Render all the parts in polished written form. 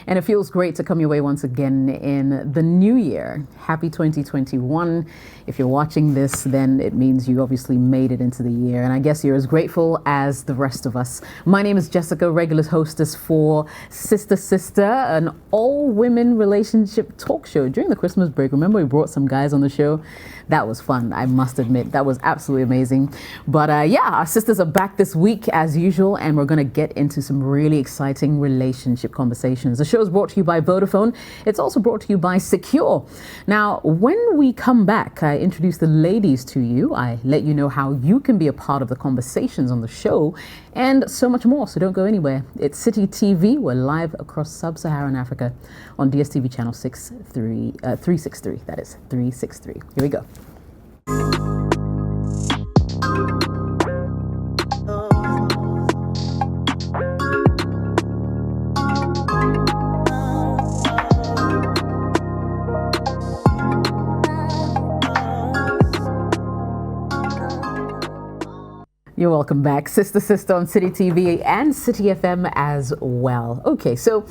And it feels great to come your way once again in the new year. Happy 2021. If you're watching this, then it means you obviously made it into the year. And I guess you're as grateful as the rest of us. My name is Jessica, regular hostess for Sister Sister, an all-women relationship talk show during the Christmas break. Remember we brought some guys on the show? That was fun, I must admit. That was absolutely amazing. But yeah, our sisters are back this week as usual, and we're going to get into some really exciting relationship conversations. The show is brought to you by Vodafone. It's also brought to you by Secure. Now, when we come back, I introduce the ladies to you. I let you know how you can be a part of the conversations on the show and so much more. So don't go anywhere. It's Citi TV. We're live across sub-Saharan Africa on DSTV channel 363. That is 363. Here we go. You're welcome back, Sister on Citi TV and Citi FM as well. Okay, so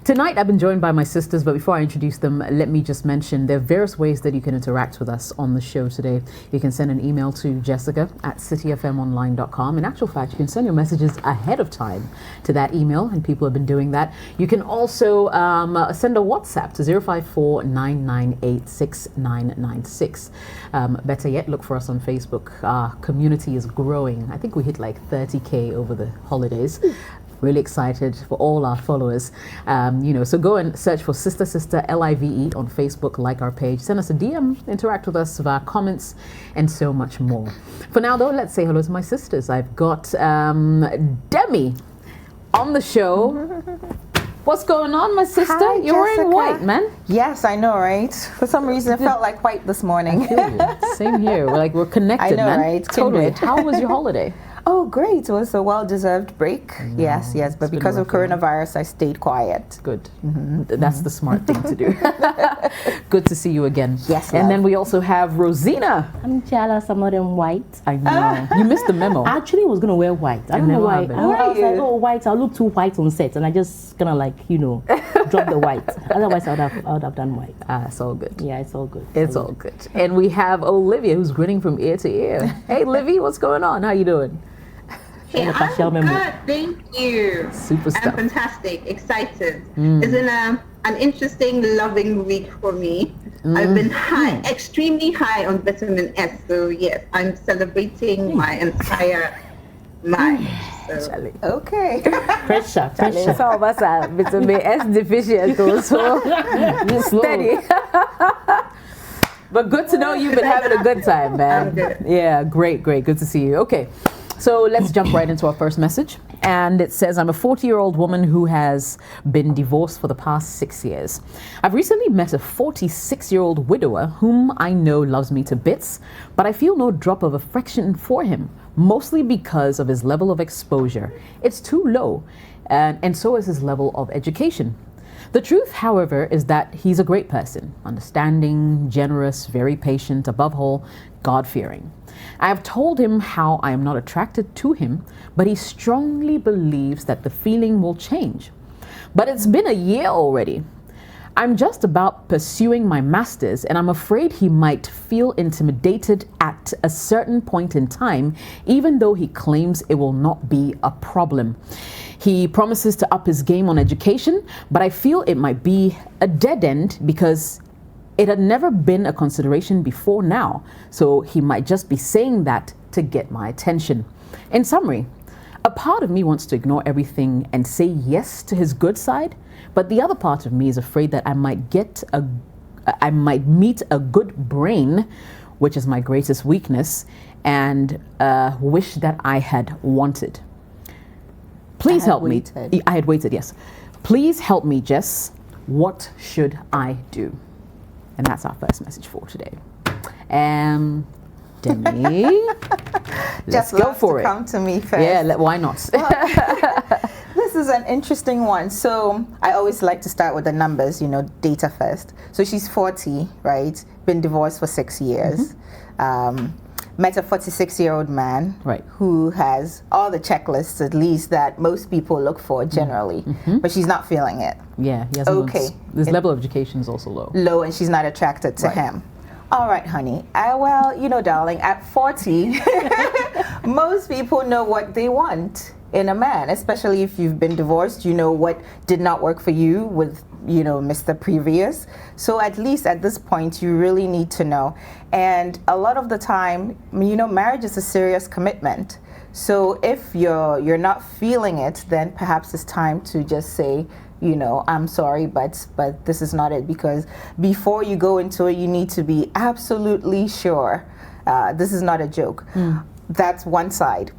tonight I've been joined by my sisters, but before I introduce them, let me just mention there are various ways that you can interact with us on the show today. You can send an email to jessica@citifmonline.com. In actual fact, you can send your messages ahead of time to that email, and people have been doing that. You can also send a WhatsApp to 054-998-6996. Better yet, look for us on Facebook. Our community is growing. I think we hit like 30K over the holidays. Really excited for all our followers. So go and search for Sister LIVE on Facebook, like our page, send us a DM, interact with us via comments, and so much more. For now, though, let's say hello to my sisters. I've got Demi on the show. What's going on, my sister? Hi, You're wearing white, man. Yes, I know, right? For some reason, it felt like white this morning. I feel you. Same here. We're connected, I know, man. right? Totally. Kindred. How was your holiday? Oh, great. It was a well-deserved break. Yes. But because of coronavirus, I stayed quiet. Good. That's the smart thing to do. Good to see you again. Yes, and then we also have Rosina. I'm jealous I'm not in white. I know. You missed the memo. I actually was going to wear white. I don't know why. I was like, oh, white, I'll look too white on set. And I just kind of drop the white. Otherwise, I would have done white. It's all good. Yeah, it's all good. It's all good. And we have Olivia, who's grinning from ear to ear. Hey, Livy, what's going on? How you doing? Hey, I'm good, thank you. Super stuff. I'm fantastic, excited. It's been an interesting, loving week for me. I've been high, extremely high on vitamin S. So yes, I'm celebrating my entire life. So. Okay. Pressure. Some of us are vitamin S deficient also. Steady. But good to know you've been having a good time, man. I'm good. Yeah, great. Good to see you. Okay. So let's jump right into our first message. And it says, I'm a 40-year-old woman who has been divorced for the past 6 years. I've recently met a 46-year-old widower whom I know loves me to bits, but I feel no drop of affection for him, mostly because of his level of exposure. It's too low, and so is his level of education. The truth, however, is that he's a great person, understanding, generous, very patient, above all, God-fearing. I have told him how I am not attracted to him, but he strongly believes that the feeling will change. But it's been a year already. I'm just about pursuing my master's, and I'm afraid he might feel intimidated at a certain point in time, even though he claims it will not be a problem. He promises to up his game on education, but I feel it might be a dead end because it had never been a consideration before now, so he might just be saying that to get my attention. In summary, a part of me wants to ignore everything and say yes to his good side, but the other part of me is afraid that I might meet a good brain, which is my greatest weakness, and wish that I had wanted. Please help me. I had waited, yes. Please help me, Jess. What should I do? And that's our first message for today. Demi, let's go for it. Come to me first. Yeah, why not? This is an interesting one. So I always like to start with the numbers, data first. So she's 40, right? Been divorced for 6 years. met a 46-year-old man Right. who has all the checklists, at least, that most people look for generally, but she's not feeling it. Yeah, he hasn't Okay. His level of education is also low. Low, and she's not attracted to Right. him. All right, honey. Well, darling, at 40, most people know what they want in a man, especially if you've been divorced. You know what did not work for you with, Mr. Previous. So at least at this point, you really need to know. And a lot of the time, marriage is a serious commitment. So if you're not feeling it, then perhaps it's time to just say, I'm sorry, but this is not it. Because before you go into it, you need to be absolutely sure this is not a joke. That's one side.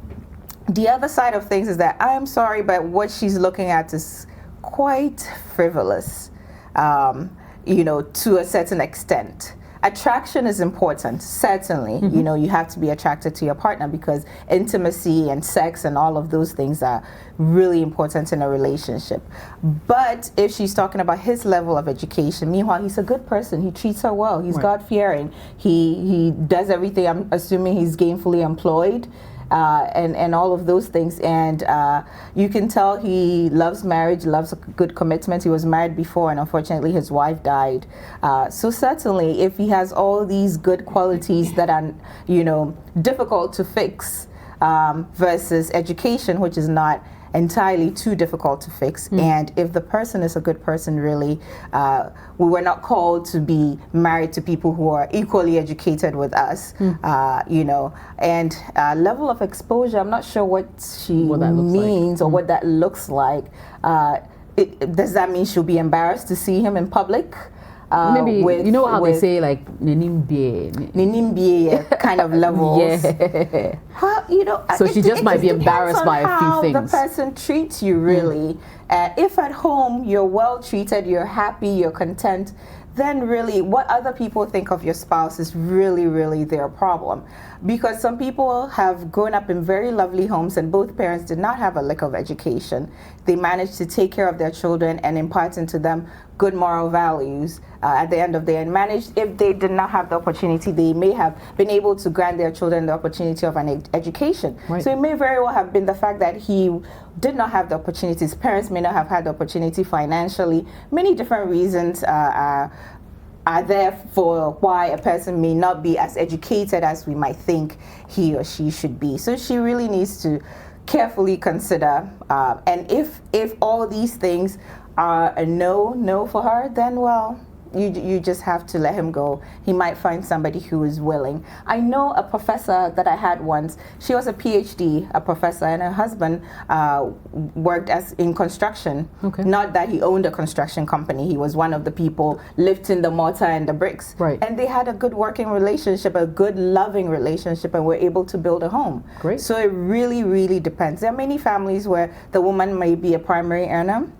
The other side of things is that I'm sorry, but what she's looking at is quite frivolous, to a certain extent. Attraction is important, certainly. You have to be attracted to your partner because intimacy and sex and all of those things are really important in a relationship. But if she's talking about his level of education, meanwhile, he's a good person. He treats her well. He's God-fearing. He does everything. I'm assuming he's gainfully employed. And all of those things, and you can tell he loves marriage, loves a good commitment. He was married before, and unfortunately his wife died. So certainly if he has all these good qualities that are difficult to fix, versus education, which is not entirely too difficult to fix. And if the person is a good person, really, we were not called to be married to people who are equally educated with us, and level of exposure, I'm not sure what that means or what that looks like. Does that mean she'll be embarrassed to see him in public? Maybe how they say like Ninimbie kind of levels. Yeah. Well, so she just might be embarrassed by a few things. How the person treats you, really. If at home you're well treated, you're happy, you're content, then really what other people think of your spouse is really, really their problem. Because some people have grown up in very lovely homes and both parents did not have a lick of education. They managed to take care of their children and impart into them good moral values at the end of the day, and managed, if they did not have the opportunity, they may have been able to grant their children the opportunity of an education. Right. So it may very well have been the fact that he did not have the opportunity. His parents may not have had the opportunity financially. Many different reasons are there for why a person may not be as educated as we might think he or she should be. So she really needs to carefully consider, and if all these things are a no for her, then well, you just have to let him go. He might find somebody who is willing. I know a professor that I had once. She was a PhD, a professor, and her husband worked in construction. Okay. Not that he owned a construction company. He was one of the people lifting the mortar and the bricks. Right. And they had a good working relationship, a good loving relationship, and were able to build a home. Great. So it really, really depends. There are many families where the woman may be a primary earner.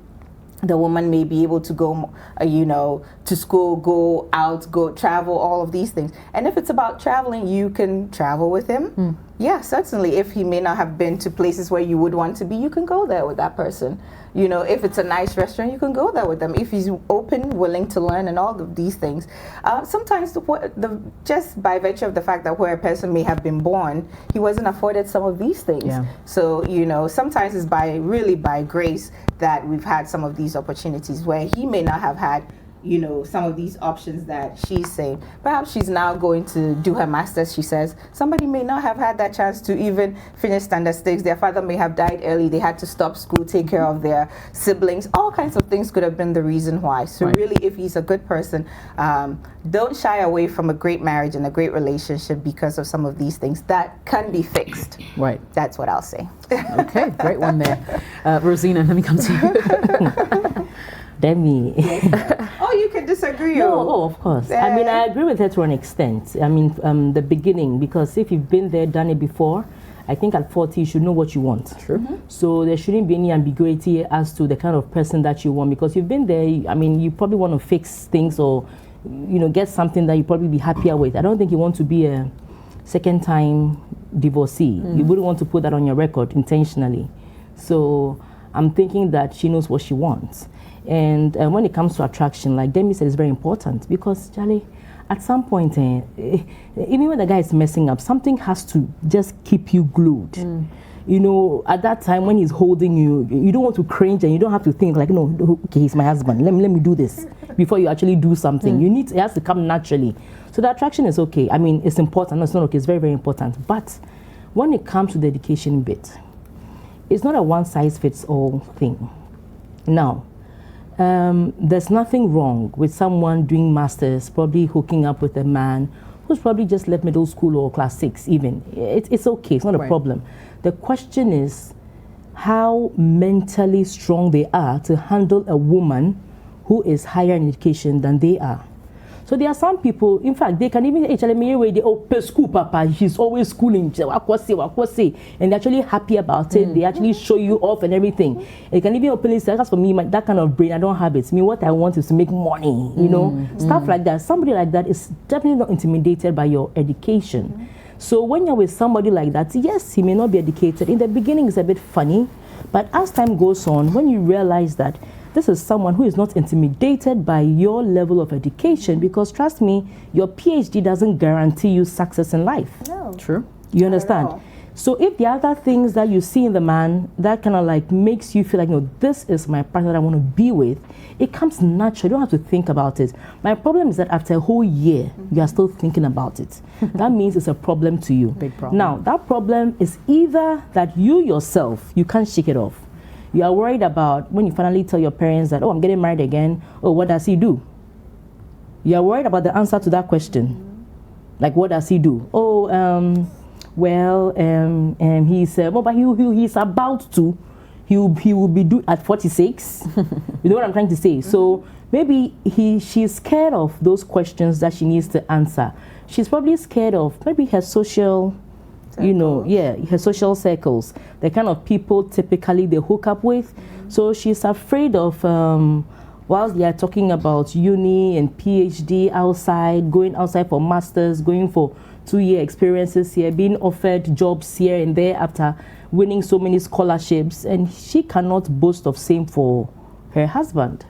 The woman may be able to go, to school, go out, go travel, all of these things. And if it's about traveling, you can travel with him. Yeah, certainly. If he may not have been to places where you would want to be, you can go there with that person. If it's a nice restaurant, you can go there with them. If he's open, willing to learn, and all of these things. Sometimes, just by virtue of the fact that where a person may have been born, he wasn't afforded some of these things. Yeah. So, sometimes it's by grace that we've had some of these opportunities where he may not have had some of these options that she's saying. Perhaps she's now going to do her master's, she says. Somebody may not have had that chance to even finish standard 6. Their father may have died early. They had to stop school, take care of their siblings. All kinds of things could have been the reason why. So really, if he's a good person, don't shy away from a great marriage and a great relationship because of some of these things that can be fixed. Right. That's what I'll say. Okay, great one there. Rosina, let me come to you. Demi. Oh, you can disagree. No, of course. I mean, I agree with her to an extent. I mean, the beginning, because if you've been there, done it before, I think at 40 you should know what you want. True. So there shouldn't be any ambiguity as to the kind of person that you want, because you've been there. I mean, you probably want to fix things or, get something that you probably be happier with. I don't think you want to be a second-time divorcee. You wouldn't want to put that on your record intentionally. So I'm thinking that she knows what she wants. And when it comes to attraction, like Demi said, it's very important because, Charlie, at some point, even when the guy is messing up, something has to just keep you glued. You know, at that time when he's holding you, you don't want to cringe and you don't have to think like, no, okay, he's my husband. Let me do this before you actually do something. It has to come naturally. So the attraction is okay. I mean, it's important. No, it's not okay. It's very, very important. But when it comes to the education bit, it's not a one-size-fits-all thing. Now, there's nothing wrong with someone doing masters, probably hooking up with a man who's probably just left middle school or class 6 even. It's okay. It's not a problem. The question is how mentally strong they are to handle a woman who is higher in education than they are. So there are some people, in fact, they can even tell me where they per school, papa, she's always schooling, and they're actually happy about it. They actually show you off and everything. They can even openly say, as for me, that kind of brain, I don't have it. Me, what I want is to make money, you know, stuff like that. Somebody like that is definitely not intimidated by your education. So when you're with somebody like that, yes, he may not be educated. In the beginning, it's a bit funny, but as time goes on, when you realize that this is someone who is not intimidated by your level of education, because trust me, your PhD doesn't guarantee you success in life. No. True. You understand? So if the other things that you see in the man that kind of like makes you feel like, no, this is my partner that I want to be with, it comes natural. You don't have to think about it. My problem is that after a whole year, you are still thinking about it. That means it's a problem to you. Big problem. Now, that problem is either that you yourself, you can't shake it off. You are worried about when you finally tell your parents that, oh, I'm getting married again. Oh, what does he do? You are worried about the answer to that question. Like, what does he do? Oh, he's but he's about to. He will be due at 46. You know what I'm trying to say? So maybe she's scared of those questions that she needs to answer. She's probably scared of maybe her social circles. Her social circles, the kind of people typically they hook up with. So she's afraid of, whilst they are talking about uni and PhD outside, going outside for masters, going for 2-year experiences here, being offered jobs here and there after winning so many scholarships, and she cannot boast of same for her husband.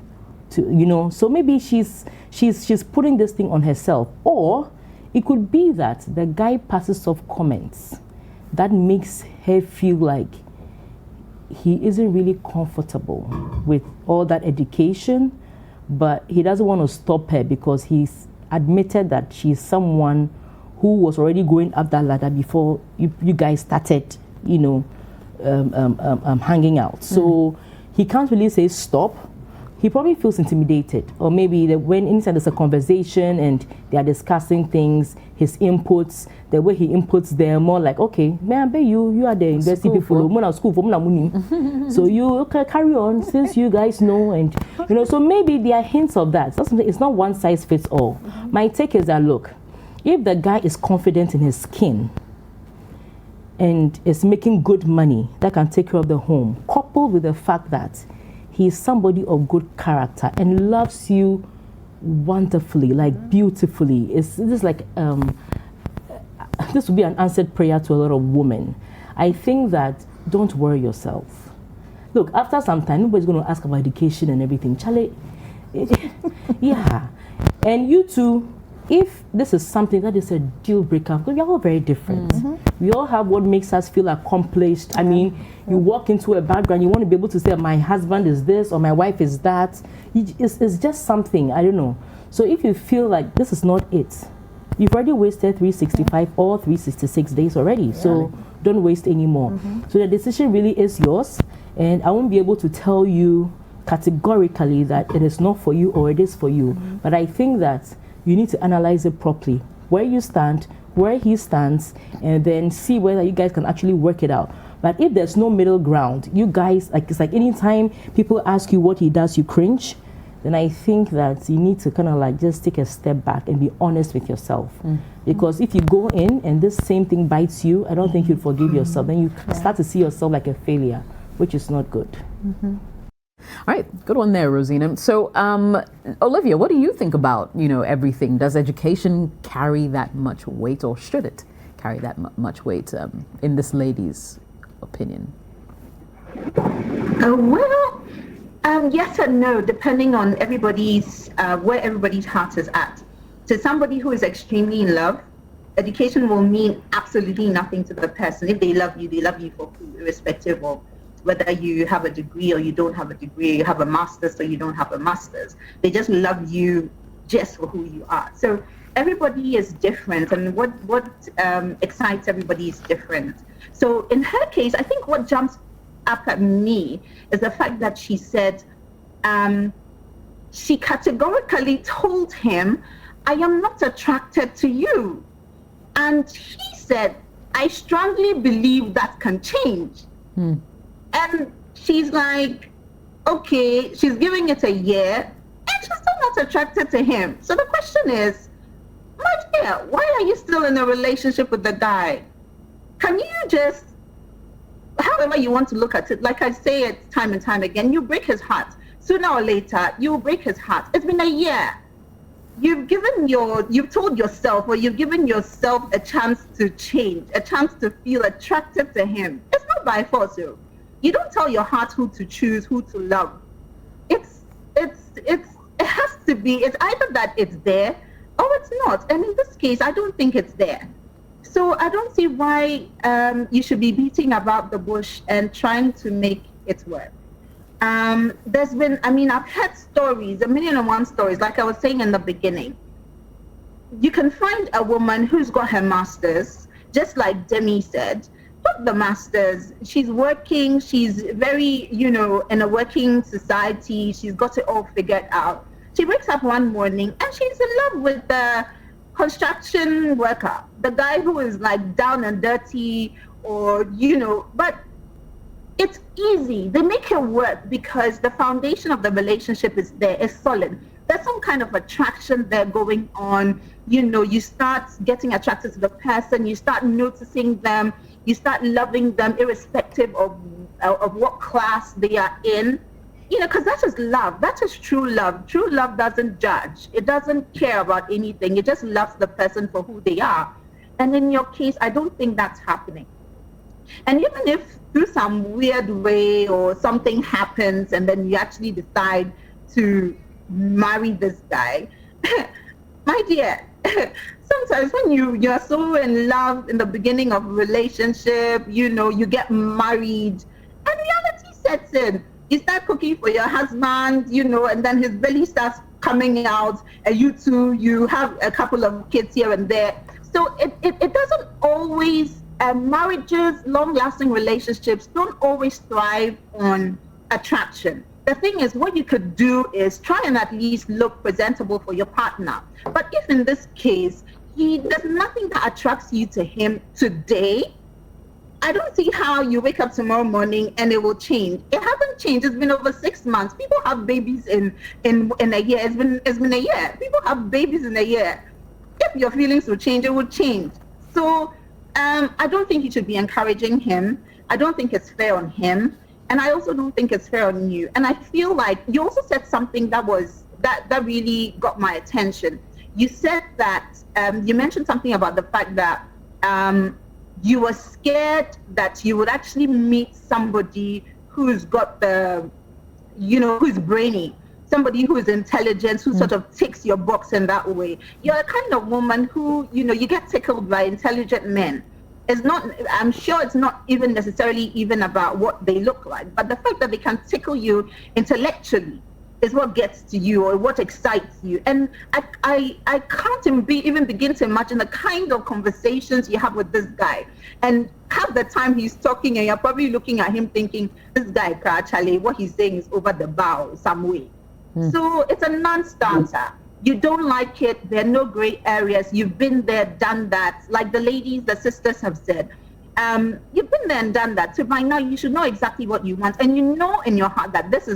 So maybe she's putting this thing on herself, or it could be that the guy passes off comments that makes her feel like he isn't really comfortable with all that education, but he doesn't want to stop her because he's admitted that she's someone who was already going up that ladder before you guys started, hanging out. So he can't really say stop. He probably feels intimidated, or maybe when anytime there's a conversation and they are discussing things, his inputs, the way he inputs, they're more like, okay, man, you are the university people, so you carry on since you guys know, and so maybe there are hints of that. It's not one size fits all. My take is that, look, if the guy is confident in his skin and is making good money that can take care of the home, coupled with the fact that he's somebody of good character and loves you wonderfully, like beautifully. This would be an answered prayer to a lot of women. I think that don't worry yourself. Look, after some time, nobody's going to ask about education and everything. Charlie, yeah. And you too, if this is something that is a deal breaker, because we're all very different. We all have what makes us feel accomplished. I mean, you walk into a background, you want to be able to say, my husband is this or my wife is that. It's just something, I don't know. So if you feel like this is not it, you've already wasted 365 or 366 days already. So don't waste any more. So the decision really is yours. And I won't be able to tell you categorically that it is not for you or it is for you. But I think that you need to analyze it properly, where you stand, where he stands, and then see whether you guys can actually work it out. But if there's no middle ground, you guys, it's like anytime people ask you what he does, you cringe, then I think that you need to kind of like just take a step back and be honest with yourself. Because if you go in and this same thing bites you, I don't think you'd forgive yourself. Then you start to see yourself like a failure, which is not good. All right, good one there, Rosina. So, Olivia, what do you think about, everything? Does education carry that much weight, or should it carry that much weight, in this lady's opinion? Yes and no, depending on everybody's, where everybody's heart is at. to somebody who is extremely in love, education will mean absolutely nothing to the person. If they love you for who, irrespective of whether you have a degree or you don't have a degree, you have a master's or you don't have a master's. They just love you just for who you are. So everybody is different, and what excites everybody is different. So in her case, I think what jumps up at me is the fact that she said, she categorically told him, I am not attracted to you. And he said, I strongly believe that can change. And she's like, okay, she's giving it a year, and she's still not attracted to him. So the question is, my dear, why are you still in a relationship with the guy? Can you just, however you want to look at it, like I say it time and time again, you break his heart. Sooner or later, you will break his heart. It's been a year. You've told yourself, or you've given yourself a chance to change, a chance to feel attracted to him. It's not by force, though. You don't tell your heart who to choose, who to love. It has to be, it's either that it's there or it's not. And in this case, I don't think it's there. So I don't see why you should be beating about the bush and trying to make it work. There's been, I've heard stories, 1,000,001 stories, like I was saying in the beginning. You can find a woman who's got her master's, just like Demi said, got the master's, she's working, she's very, in a working society, she's got it all figured out. She wakes up one morning and she's in love with the construction worker, the guy who is like down and dirty, or, but it's easy. They make it work because the foundation of the relationship is there, is solid. There's some kind of attraction there going on. You start getting attracted to the person, you start noticing them, you start loving them irrespective of what class they are in. Because that is love. That is true love. True love doesn't judge. It doesn't care about anything. It just loves the person for who they are. And in your case, I don't think that's happening. And even if through some weird way or something happens and then you actually decide to marry this guy, my dear, sometimes when you're so in love in the beginning of a relationship, you get married and reality sets in. You start cooking for your husband, and then his belly starts coming out, and you have a couple of kids here and there. So it doesn't always, marriages, long-lasting relationships don't always thrive on attraction. The thing is, what you could do is try and at least look presentable for your partner. But if in this case, there's nothing that attracts you to him today, I don't see how you wake up tomorrow morning and it will change. It hasn't changed. It's been over 6 months. People have babies in a year. It's been a year. People have babies in a year. If your feelings will change, it will change. So I don't think you should be encouraging him. I don't think it's fair on him. And I also don't think it's fair on you. And I feel like you also said something that really got my attention. You said that, you mentioned something about the fact that you were scared that you would actually meet somebody who's got who's brainy, somebody who is intelligent, who sort of ticks your box in that way. You're a kind of woman who, you get tickled by intelligent men. I'm sure it's not even necessarily even about what they look like, but the fact that they can tickle you intellectually is what gets to you or what excites you. And I can't even begin to imagine the kind of conversations you have with this guy. And half the time he's talking and you're probably looking at him thinking, this guy, Charlie, what he's saying is over the bow some way. So it's a non-starter. You don't like it. There are no gray areas. You've been there, done that. Like the sisters have said, you've been there and done that. So by now you should know exactly what you want, and you know in your heart that this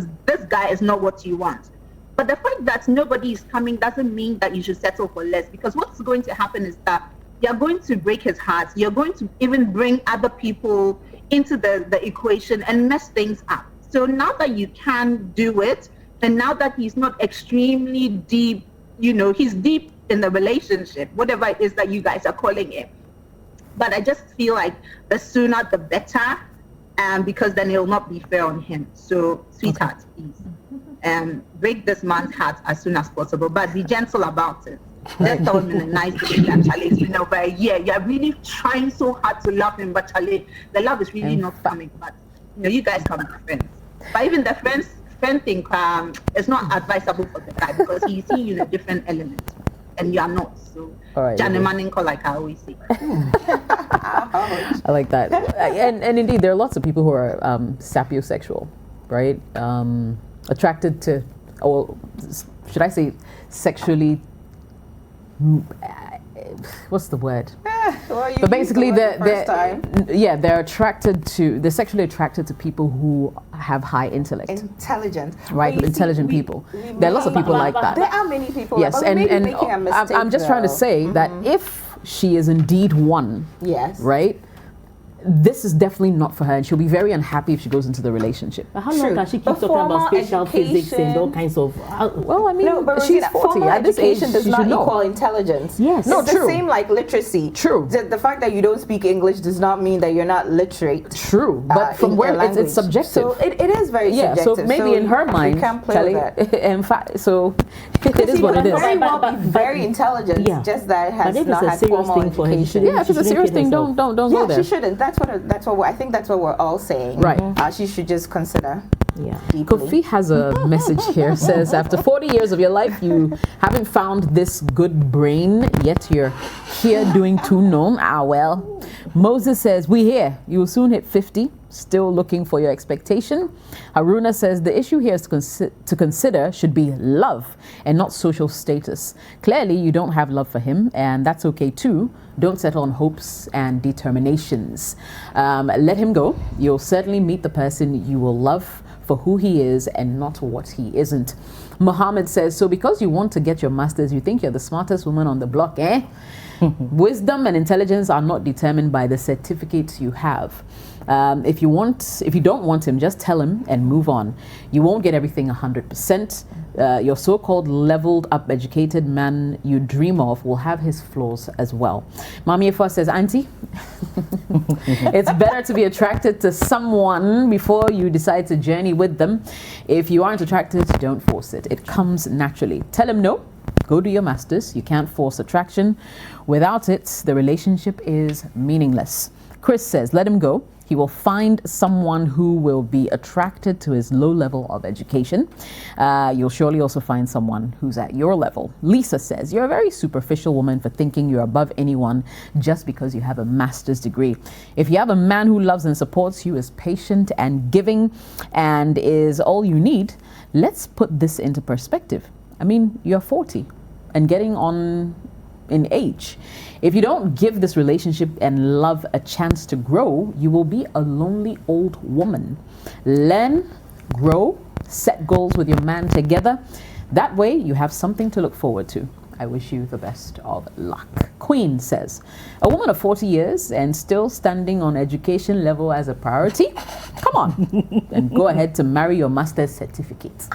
guy is not what you want. But the fact that nobody is coming doesn't mean that you should settle for less, because what's going to happen is that you're going to break his heart. You're going to even bring other people into the equation and mess things up. So now that you can do it, and now that he's not extremely deep, he's deep in the relationship, whatever it is that you guys are calling it. But I just feel like the sooner the better, because then it will not be fair on him. So, sweetheart, please, break this man's heart as soon as possible, but be gentle about it. Just tell him in a nice way that Charlie, it's been over a year. You're really trying so hard to love him, but Charlie, the love is really not coming. But you guys can be friends. But even the friend thing, it's not advisable for the guy because he's seeing you in a different element, and you are not. So, Johnny Manninko, like I always say. I like that. And indeed, there are lots of people who are sapiosexual, right? Attracted to, or should I say, sexually. What's the word? But basically, they're sexually attracted to people who have high intellect, intelligent, right? Intelligent people. There are lots of people like that. There are many people. Yes, and I'm just trying to say that if she is indeed one, yes, right, this is definitely not for her, and she'll be very unhappy if she goes into the relationship. But how long can she keep talking about spatial physics and all kinds of? Well, I mean, she's 40. At this age, does not equal intelligence. Yes. No, it's true. the same like literacy. True. The fact that you don't speak English does not mean that you're not literate. True, but from where it's subjective. So it is very subjective. So maybe in her mind, you can't play with that. In fact, so it is what it is. Very well be very intelligent. Yeah. Just that has but if not it's a had serious formal thing for her, education. Yeah, if it's a serious thing, don't go there. She shouldn't. That's what I think that's what we're all saying. Right. She should just consider. Yeah. Deeply. Kofi has a message here. Says, after 40 years of your life, you haven't found this good brain, yet you're here doing too known. Well. Moses says, we here. You will soon hit 50. Still looking for your expectation. Haruna says, the issue here is to consider should be love and not social status. Clearly, you don't have love for him, and that's okay too. Don't settle on hopes and determinations. Let him go. You'll certainly meet the person you will love for who he is and not what he isn't. Muhammad says, so because you want to get your master's, you think you're the smartest woman on the block, eh? Wisdom and intelligence are not determined by the certificate you have. If you don't want him, just tell him and move on. You won't get everything 100%. Your so-called leveled up educated man you dream of will have his flaws as well. Mami Efo says, Auntie, it's better to be attracted to someone before you decide to journey with them. If you aren't attracted, don't force it. It comes naturally. Tell him no. Go do your masters. You can't force attraction. Without it, the relationship is meaningless. Chris says, let him go. He will find someone who will be attracted to his low level of education. You'll surely also find someone who's at your level. Lisa says, you're a very superficial woman for thinking you're above anyone just because you have a master's degree. If you have a man who loves and supports you, is patient and giving, and is all you need, let's put this into perspective. I mean, you're 40 and getting on in age. If you don't give this relationship and love a chance to grow, you will be a lonely old woman. Learn, grow, set goals with your man together. That way you have something to look forward to. I wish you the best of luck. Queen says, a woman of 40 years and still standing on education level as a priority? Come on and go ahead to marry your master's certificate.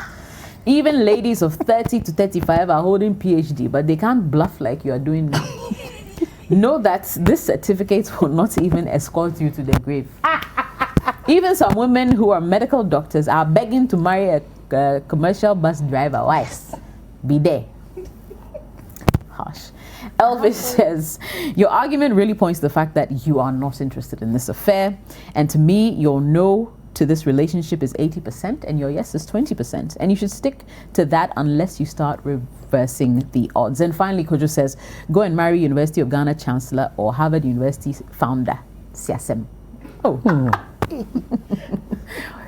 Even ladies of 30 to 35 are holding PhD, but they can't bluff like you are doing now. Know that this certificate will not even escort you to the grave. Even some women who are medical doctors are begging to marry a commercial bus driver. Wives, be there. Harsh. Elvis says, your argument really points to the fact that you are not interested in this affair. And to me, your no to this relationship is 80% and your yes is 20%. And you should stick to that unless you start reversing the odds. And finally, Kojo says, go and marry University of Ghana Chancellor or Harvard University founder, Siasem. Oh.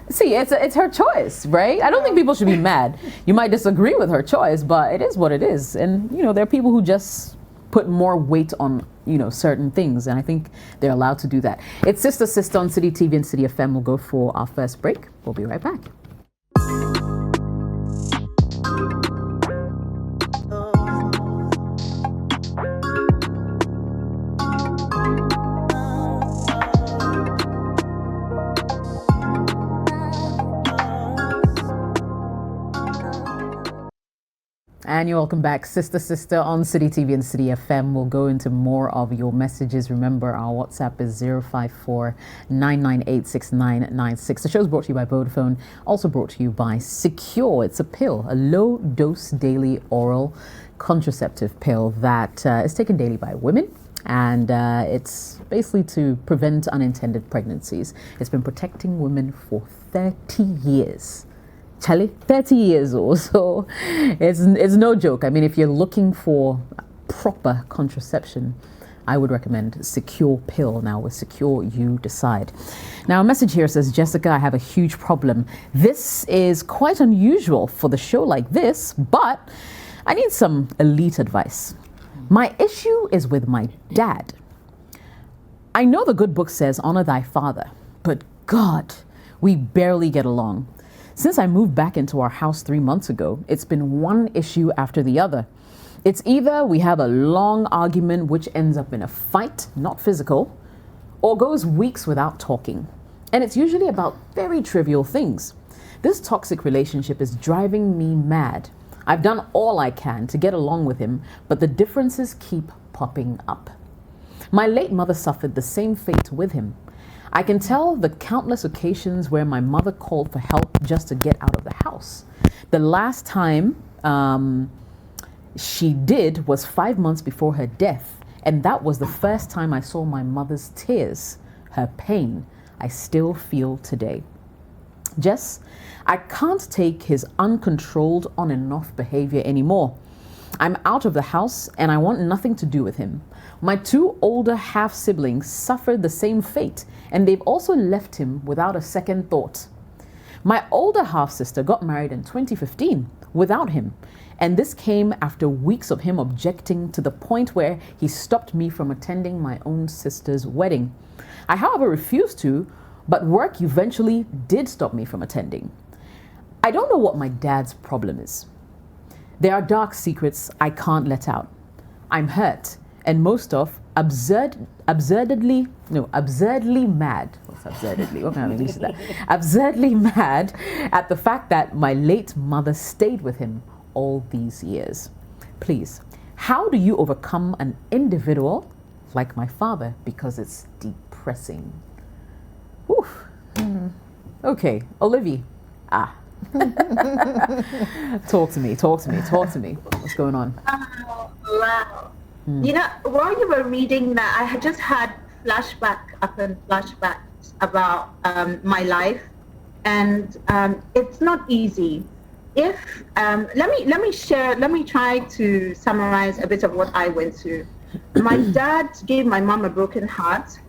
See, it's her choice, right? I don't think people should be mad. You might disagree with her choice, but it is what it is. And, there are people who just put more weight on, certain things. And I think they're allowed to do that. It's Sister Sister on Citi TV and Citi FM. We'll go for our first break. We'll be right back. And you're welcome back, Sister Sister on Citi TV and Citi FM. We'll go into more of your messages. Remember, our WhatsApp is 054-998-6996. The show is brought to you by Vodafone, also brought to you by Secure. It's a pill, a low-dose daily oral contraceptive pill that is taken daily by women. And it's basically to prevent unintended pregnancies. It's been protecting women for 30 years. Charlie, 30 years old. So it's no joke. I mean, if you're looking for proper contraception, I would recommend Secure Pill. Now with Secure, you decide. Now a message here says, Jessica, I have a huge problem. This is quite unusual for the show like this, but I need some elite advice. My issue is with my dad. I know the good book says honor thy father, but God, we barely get along. Since I moved back into our house 3 months ago, it's been one issue after the other. It's either we have a long argument which ends up in a fight, not physical, or goes weeks without talking. And it's usually about very trivial things. This toxic relationship is driving me mad. I've done all I can to get along with him, but the differences keep popping up. My late mother suffered the same fate with him. I can tell the countless occasions where my mother called for help just to get out of the house. The last time she did was 5 months before her death, and that was the first time I saw my mother's tears, her pain I still feel today. Jess, I can't take his uncontrolled on and off behavior anymore. I'm out of the house and I want nothing to do with him. My 2 older half siblings suffered the same fate, and they've also left him without a second thought. My older half sister got married in 2015 without him, and this came after weeks of him objecting to the point where he stopped me from attending my own sister's wedding. I, however, refused to, but work eventually did stop me from attending. I don't know what my dad's problem is. There are dark secrets I can't let out. I'm hurt and most of absurdly mad. What's absurdly? What kind of English is that? Absurdly mad at the fact that my late mother stayed with him all these years. Please, how do you overcome an individual like my father? Because it's depressing. Whew. Okay, Olivia. Talk to me. What's going on? Wow. You know, while you were reading that, I had just had flashbacks about my life, and it's not easy. If let me try to summarize a bit of what I went through. My dad gave my mom a broken heart.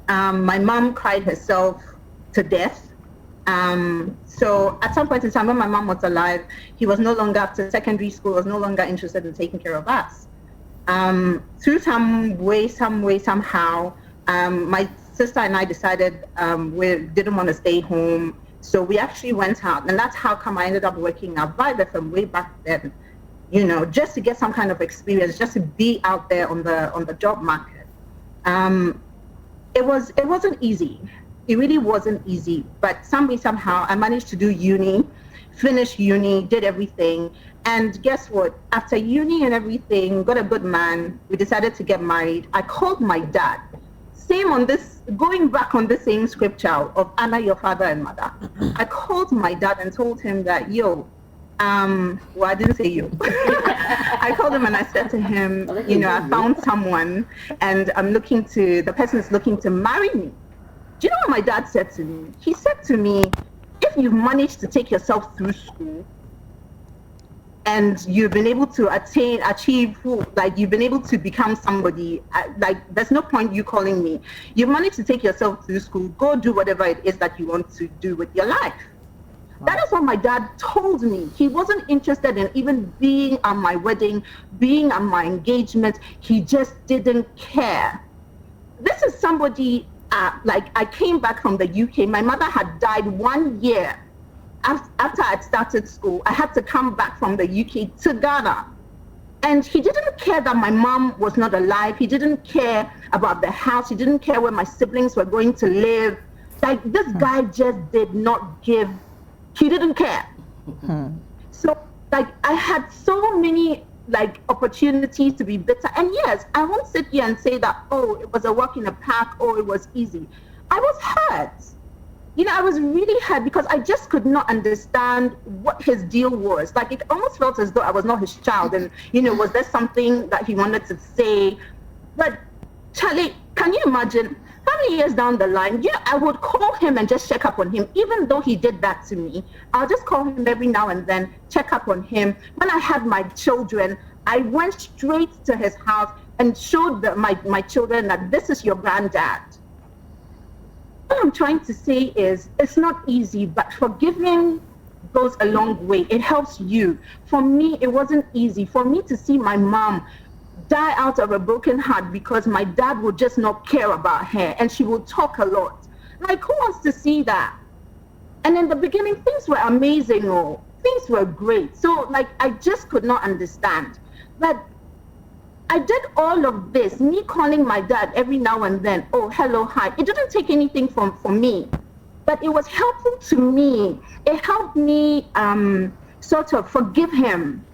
My mom cried herself to death. So at some point in time when my mom was alive, he was no longer, after secondary school, was no longer interested in taking care of us. Through some way, somehow, my sister and I decided we didn't want to stay home. So we actually went out, and that's how come I ended up working at Viber from way back then, you know, just to get some kind of experience, just to be out there on the job market. It wasn't easy. It really wasn't easy, but somehow I managed to do uni, finish uni, did everything. And guess what? After uni and everything, got a good man, we decided to get married. I called my dad. Same on this, going back on the same scripture of honor your father and mother. I called my dad and told him that, well, I didn't say you. I called him and I said to him, you know, I found someone and the person is looking to marry me. Do you know what my dad said to me? He said to me, if you've managed to take yourself through school and you've been able to achieve, like you've been able to become somebody, like there's no point you calling me. You've managed to take yourself through school, go do whatever it is that you want to do with your life. Wow. That is what my dad told me. He wasn't interested in even being at my wedding, being at my engagement. He just didn't care. This is somebody, like I came back from the UK. My mother had died 1 year after I'd started school. I had to come back from the UK to Ghana. And he didn't care that my mom was not alive. He didn't care about the house. He didn't care where my siblings were going to live. Like this guy just did not give. He didn't care. So like I had so many like opportunities to be bitter. And yes, I won't sit here and say that, oh, it was a walk in the park or it was easy. I was hurt. I was really hurt because I just could not understand what his deal was. Like, it almost felt as though I was not his child. And, was there something that he wanted to say? But, Charlie, can you imagine how many years down the line, I would call him and just check up on him, even though he did that to me. I'll just call him every now and then, check up on him. When I had my children, I went straight to his house and showed my children that this is your granddad. What I'm trying to say is, it's not easy, but forgiving goes a long way. It helps you. For me, it wasn't easy. For me to see my mom die out of a broken heart because my dad would just not care about her and she would talk a lot. Like, who wants to see that? And in the beginning, things were amazing. Things were great. So, like, I just could not understand. But I did all of this, me calling my dad every now and then, oh, hello, hi. It didn't take anything from me, but it was helpful to me. It helped me sort of forgive him.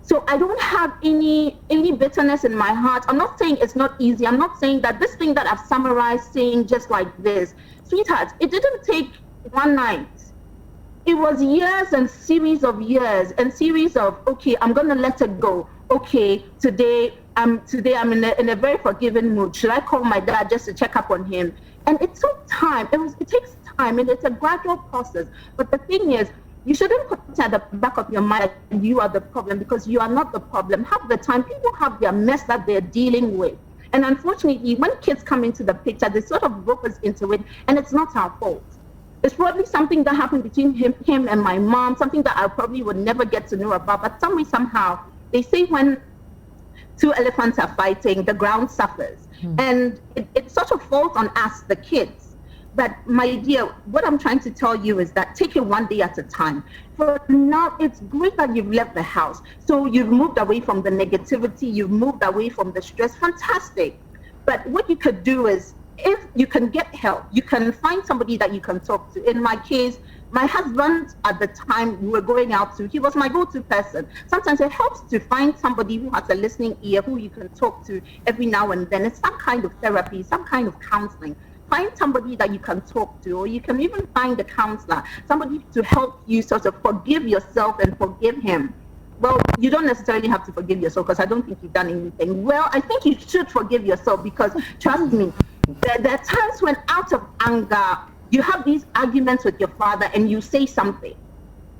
So I don't have any bitterness in my heart. I'm not saying it's not easy. I'm not saying that this thing that I've summarized saying just like this, sweetheart, it didn't take one night. It was years and series of years and series of, okay, I'm going to let it go. Okay, today I'm in a very forgiving mood. Should I call my dad just to check up on him? And it took time. It takes time, and it's a gradual process. But the thing is, you shouldn't put it at the back of your mind that you are the problem, because you are not the problem. Half the time, people have their mess that they're dealing with. And unfortunately, when kids come into the picture, they sort of rope us into it, and it's not our fault. It's probably something that happened between him and my mom, something that I probably would never get to know about. But somehow, they say when two elephants are fighting, the ground suffers. And it sort of falls on us, the kids. But my dear, what I'm trying to tell you is that take it one day at a time. For now, it's great that you've left the house. So you've moved away from the negativity, you've moved away from the stress. Fantastic. But what you could do is, if you can get help, you can find somebody that you can talk to. In my case, my husband at the time we were going out to, he was my go-to person. Sometimes it helps to find somebody who has a listening ear, who you can talk to every now and then. It's some kind of therapy, some kind of counseling. Find somebody that you can talk to, or you can even find a counselor, somebody to help you sort of forgive yourself and forgive him. Well, you don't necessarily have to forgive yourself, because I don't think you've done anything. Well, I think you should forgive yourself, because trust me, there are times when out of anger, you have these arguments with your father and you say something.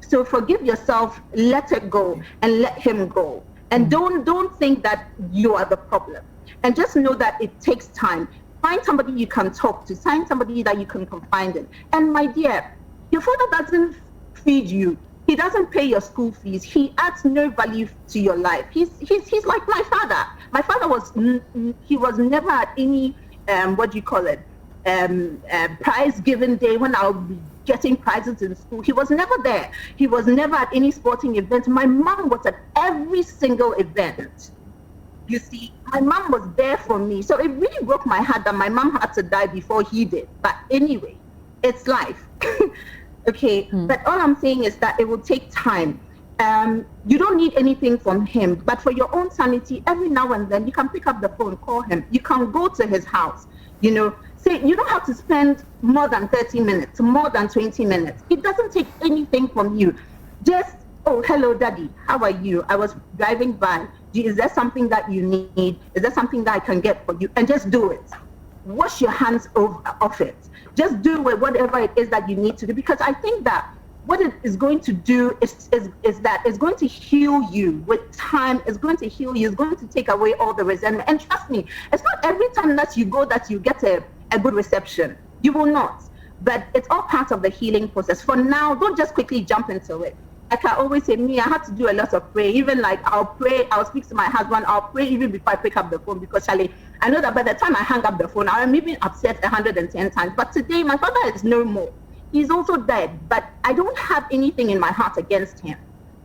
So forgive yourself, let it go, and let him go. And don't think that you are the problem. And just know that it takes time. Find somebody you can talk to, find somebody that you can confide in. And my dear, your father doesn't feed you. He doesn't pay your school fees. He adds no value to your life. He's like my father. My father was never at any prize giving day when I'll be getting prizes in school. He was never there. He was never at any sporting event. My mom was at every single event. You see, my mom was there for me. So it really broke my heart that my mom had to die before he did. But anyway, it's life. Okay, but all I'm saying is that it will take time. You don't need anything from him, but for your own sanity, every now and then you can pick up the phone, call him. You can go to his house, say you don't have to spend more than 30 minutes, more than 20 minutes. It doesn't take anything from you. Just, oh, hello, daddy, how are you? I was driving by. Is there something that you need? Is there something that I can get for you? And just do it. Wash your hands off it. Just do whatever it is that you need to do, because I think that what it is going to do is that it's going to heal you with time. It's going to heal you. It's going to take away all the resentment. And trust me, it's not every time that you go that you get a good reception. You will not. But it's all part of the healing process. For now, don't just quickly jump into it. Like I always say, I had to do a lot of prayer. Even like I'll speak to my husband, I'll pray even before I pick up the phone, because Charlie, I know that by the time I hang up the phone, I'm even upset 110 times. But today, my father is no more. He's also dead, but I don't have anything in my heart against him.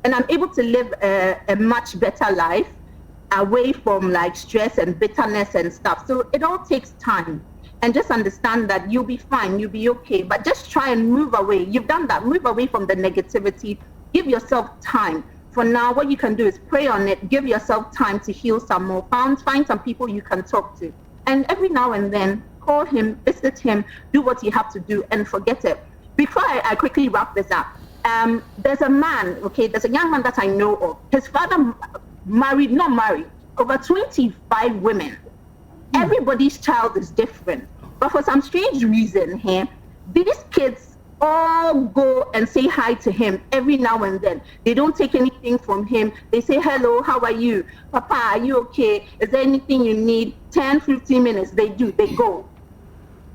And I'm able to live a much better life away from like stress and bitterness and stuff. So it all takes time. And just understand that you'll be fine, you'll be okay. But just try and move away. You've done that. Move away from the negativity. Give yourself time. For now, what you can do is pray on it. Give yourself time to heal some more. Find some people you can talk to. And every now and then, call him, visit him, do what you have to do, and forget it. Before I quickly wrap this up, there's a man, there's a young man that I know of. His father not married, over 25 women. Everybody's child is different. But for some strange reason here, these kids all go and say hi to him every now and then. They don't take anything from him. They say, hello, how are you? Papa, are you okay? Is there anything you need? 10, 15 minutes, they go.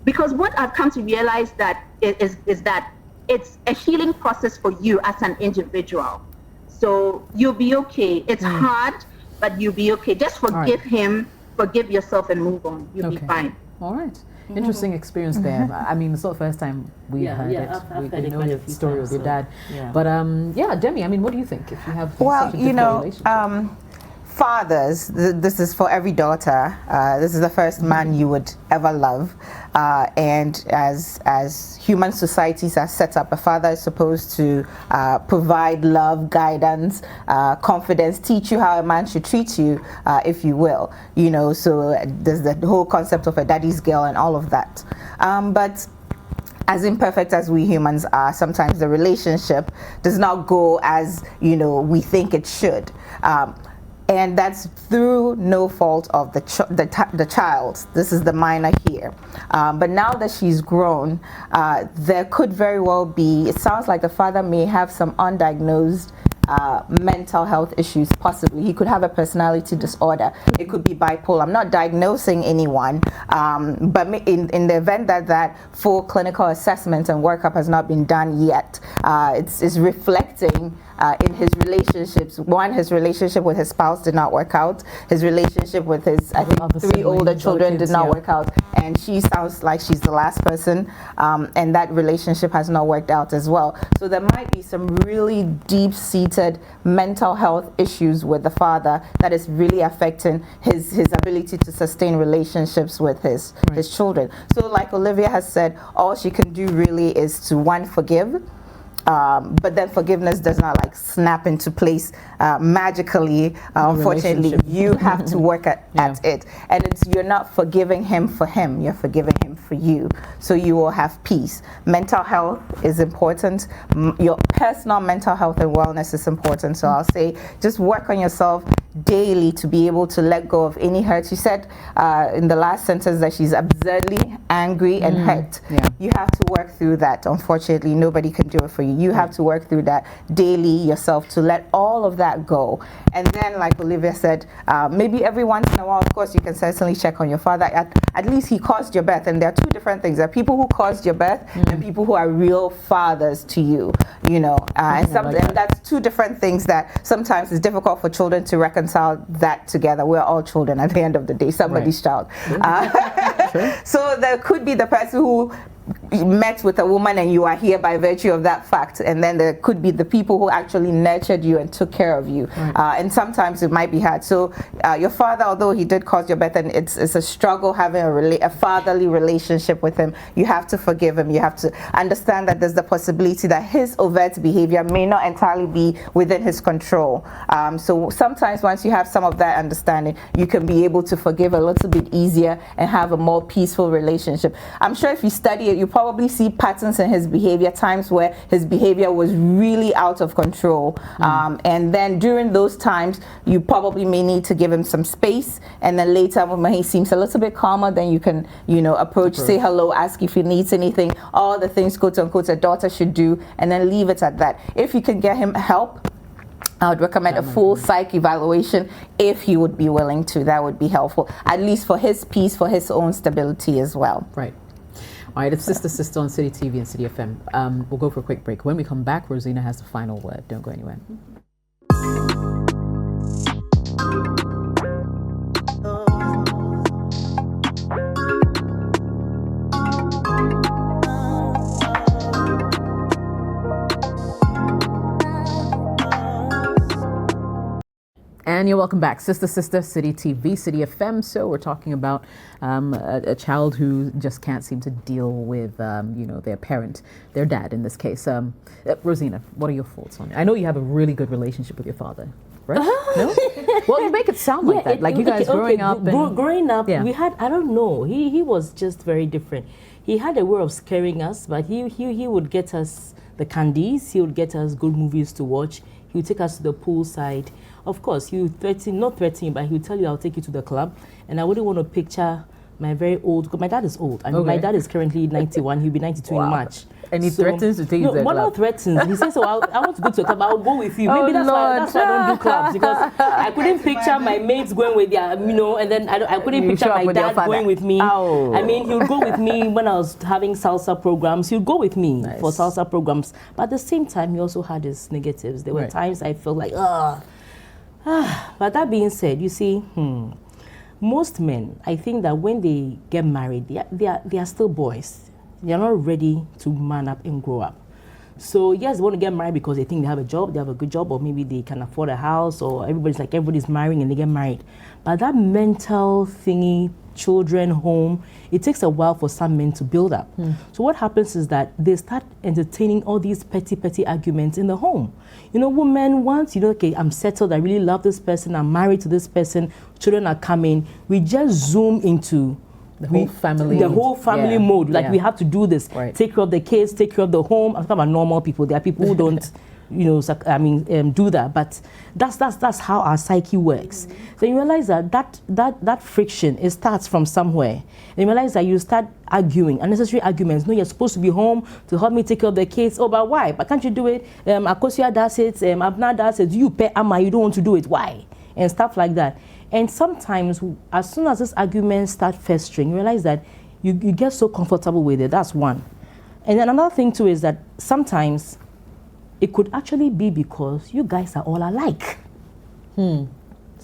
Because what I've come to realize that is that it's a healing process for you as an individual. So you'll be okay. It's hard, but you'll be okay. Just forgive him, forgive yourself, and move on. You'll be fine. All right. Interesting experience there. I mean, it's not the first time we heard it. We know the story of your dad. Yeah. But Demi, I mean, what do you think? If you have such a difficult relationship? Fathers, this is for every daughter. This is the first man you would ever love. And as human societies are set up, a father is supposed to provide love, guidance, confidence, teach you how a man should treat you, if you will. So there's the whole concept of a daddy's girl and all of that. But as imperfect as we humans are, sometimes the relationship does not go as we think it should. And that's through no fault of the child. This is the minor here. But now that she's grown, there could very well be, it sounds like the father may have some undiagnosed mental health issues, possibly. He could have a personality disorder. It could be bipolar. I'm not diagnosing anyone, but in the event that full clinical assessment and workup has not been done yet, it's reflecting in his relationships. One, his relationship with his spouse did not work out. His relationship with his, I think, 3 older children did not work out. And she sounds like she's the last person, and that relationship has not worked out as well. So there might be some really deep-seated mental health issues with the father that is really affecting his ability to sustain relationships with his children. So like Olivia has said, all she can do really is to, one, forgive. But then forgiveness does not snap into place magically. Unfortunately, you have to work at it. And you're not forgiving him for him, you're forgiving him for you. So you will have peace. Mental health is important. Your personal mental health and wellness is important. So I'll say just work on yourself daily to be able to let go of any hurt. You said in the last sentence that she's absurdly angry and hurt. You have to work through that. Unfortunately, nobody can do it for you. You have to work through that daily yourself to let all of that go. And then, like Olivia said, maybe every once in a while, of course, you can certainly check on your father. At least he caused your birth. And there are 2 different things. There are people who caused your birth and people who are real fathers to you, and that's 2 different things that sometimes it's difficult for children to reconcile that together. We're all children at the end of the day, somebody's child. So there could be the person who met with a woman and you are here by virtue of that fact, and then there could be the people who actually nurtured you and took care of you, and sometimes it might be hard. So your father, although he did cause your birth, and it's a struggle having a fatherly relationship with him, you have to forgive him. You have to understand that there's the possibility that his overt behavior may not entirely be within his control. So sometimes once you have some of that understanding, you can be able to forgive a little bit easier and have a more peaceful relationship. I'm sure if you study it, you probably see patterns in his behavior, times where his behavior was really out of control. And then during those times, you probably may need to give him some space. And then later, when he seems a little bit calmer, then you can, approach, say hello, ask if he needs anything, all the things, quote unquote, a daughter should do, and then leave it at that. If you can get him help, I would recommend a full psych evaluation if he would be willing to. That would be helpful, at least for his peace, for his own stability as well. Right. All right, it's Sister on Citi TV and Citi FM. We'll go for a quick break. When we come back, Rosina has the final word. Don't go anywhere. And you're welcome back. Sister, Citi TV, Citi FM. So we're talking about a child who just can't seem to deal with, their parent, their dad in this case. Rosina, what are your thoughts on it? I know you have a really good relationship with your father, right? No? Well, you make it sound like that. Like you guys growing up. Growing up, Yeah. we had, I don't know, he was just very different. He had a way of scaring us, but he would get us the candies, he would get us good movies to watch, he would take us to the poolside. Of course, he would not threaten, but he would tell you, I'll take you to the club. And I wouldn't want to picture my very old, because my dad is old. I mean, my dad is currently 91, he'll be 92 in March. And he threatens to take you to the club. Not threatens. He says, I want to go to a club, I'll go with you. Maybe that's why I don't do clubs, because I couldn't picture my mates going with their, and then I couldn't picture my dad going with me. Oh. I mean, he would go with me when I was having salsa programs. He would go with me for salsa programs. But at the same time, he also had his negatives. There were times I felt like, But that being said, you see, most men, I think that when they get married, they are still boys. They are not ready to man up and grow up. So yes, they want to get married because they think they have a job, they have a good job, or maybe they can afford a house, or everybody's marrying and they get married. But that mental thingy, children, home, it takes a while for some men to build up. So what happens is that they start entertaining all these petty arguments in the home. Women, once, okay, I'm settled, I really love this person, I'm married to this person, children are coming, we just zoom into the whole family mode. Like we have to do this, take care of the kids, take care of the home. I'm talking about normal people. There are people who don't, do that. But that's how our psyche works. So you realize that friction, it starts from somewhere. And you realize that you start arguing, unnecessary arguments. No, you're supposed to be home to help me take care of the kids. Oh, but why? But can't you do it? Akosia does it. Abna does it. You pay Ama, you don't want to do it. Why? And stuff like that. And sometimes, as soon as these arguments start festering, you realize that you get so comfortable with it. That's one. And then another thing too is that sometimes it could actually be because you guys are all alike. So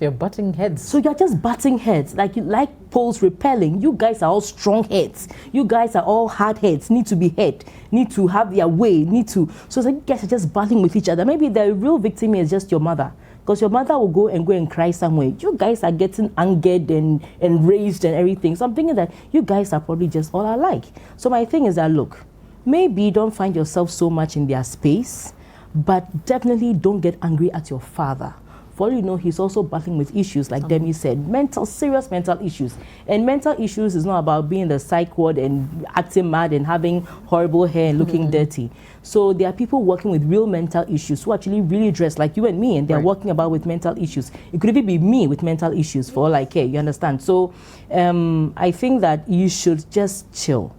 you're butting heads. So you're just butting heads, like poles repelling. You guys are all strong heads. You guys are all hard heads, need to be head, need to have their way, So it's like you guys are just battling with each other. Maybe the real victim is just your mother. Because your mother will go and cry somewhere. You guys are getting angered and enraged and everything. So I'm thinking that you guys are probably just all alike. So my thing is that, look, maybe don't find yourself so much in their space, but definitely don't get angry at your father. For all you know, he's also battling with issues, like Demi said, serious mental issues. And mental issues is not about being the psych ward and acting mad and having horrible hair and looking dirty. So there are people working with real mental issues who actually really dress like you and me, and they're working about with mental issues. It could even be me with mental issues, for all I care, you understand? So I think that you should just chill.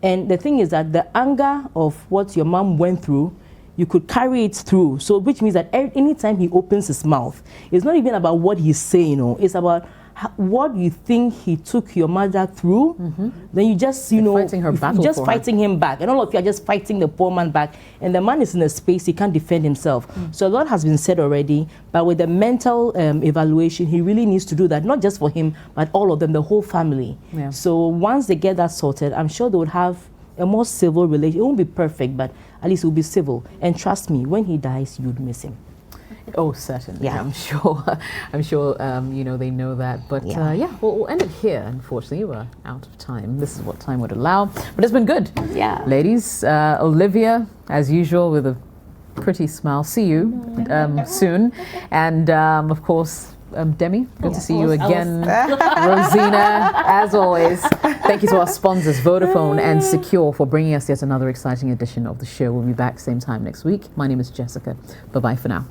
And the thing is that the anger of what your mom went through, you could carry it through. So which means that anytime he opens his mouth, it's not even about what he's saying, it's about what you think he took your mother through. Then you just, fighting her battle, just fighting him back. And all of you are just fighting the poor man back. And the man is in a space he can't defend himself. So a lot has been said already, but with the mental evaluation, he really needs to do that, not just for him, but all of them, the whole family. So once they get that sorted, I'm sure they would have a more civil relation. It won't be perfect, but at least it will be civil. And trust me, when he dies, you'd miss him. Oh, certainly. Yeah. I'm sure. They know that. But we'll end it here. Unfortunately, we're out of time. This is what time would allow. But it's been good. Yeah. Ladies, Olivia, as usual, with a pretty smile. See you soon. And of course, Demi, good to see you again. Rosina, as always. Thank you to our sponsors, Vodafone and Secure, for bringing us yet another exciting edition of the show. We'll be back same time next week. My name is Jessica. Bye-bye for now.